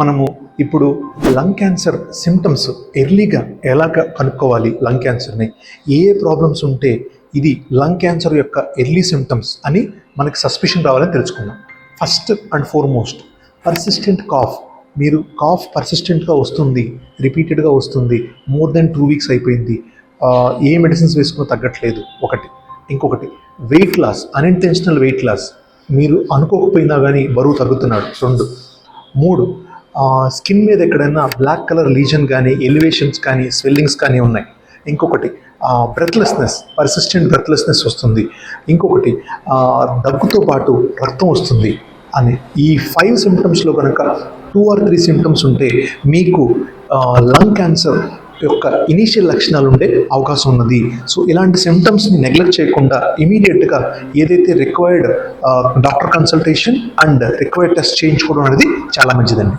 మనము ఇప్పుడు lung cancer symptoms ఎర్లీగా ఎలాగ కనుక్కోవాలి, లంగ్ క్యాన్సర్ని ఏ ప్రాబ్లమ్స్ ఉంటే ఇది లంగ్ క్యాన్సర్ యొక్క ఎర్లీ సిమ్టమ్స్ అని మనకి సస్పిషన్ రావాలని తెలుసుకుందాం. First and foremost persistent cough. మీరు కాఫ్ పర్సిస్టెంట్గా వస్తుంది, రిపీటెడ్గా వస్తుంది, మోర్ దెన్ 2 weeks అయిపోయింది, ఏ మెడిసిన్స్ వేసుకుని తగ్గట్లేదు ఒకటి. ఇంకొకటి weight loss, unintentional weight loss, మీరు అనుకోకపోయినా కానీ బరువు తగ్గుతున్నాడు. 2. 3 స్కిన్ మీద ఎక్కడైనా బ్లాక్ కలర్ లీజన్ కానీ, ఎలివేషన్స్ కానీ, స్వెల్లింగ్స్ కానీ ఉన్నాయి. ఇంకొకటి బ్రెత్లెస్నెస్, పర్సిస్టెంట్ బ్రెత్లెస్నెస్ వస్తుంది. ఇంకొకటి దగ్గుతో పాటు రక్తం వస్తుంది అని. ఈ 5 సిమ్టమ్స్లో కనుక 2 or 3 సిమ్టమ్స్ ఉంటే మీకు లంగ్ క్యాన్సర్ యొక్క ఇనీషియల్ లక్షణాలు ఉండే అవకాశం ఉన్నది. సో ఇలాంటి సిమ్టమ్స్ని నెగ్లెక్ట్ చేయకుండా ఇమీడియట్గా ఏదైతే required doctor consultation and required test చేయించుకోవడం అనేది చాలా మంచిదండి.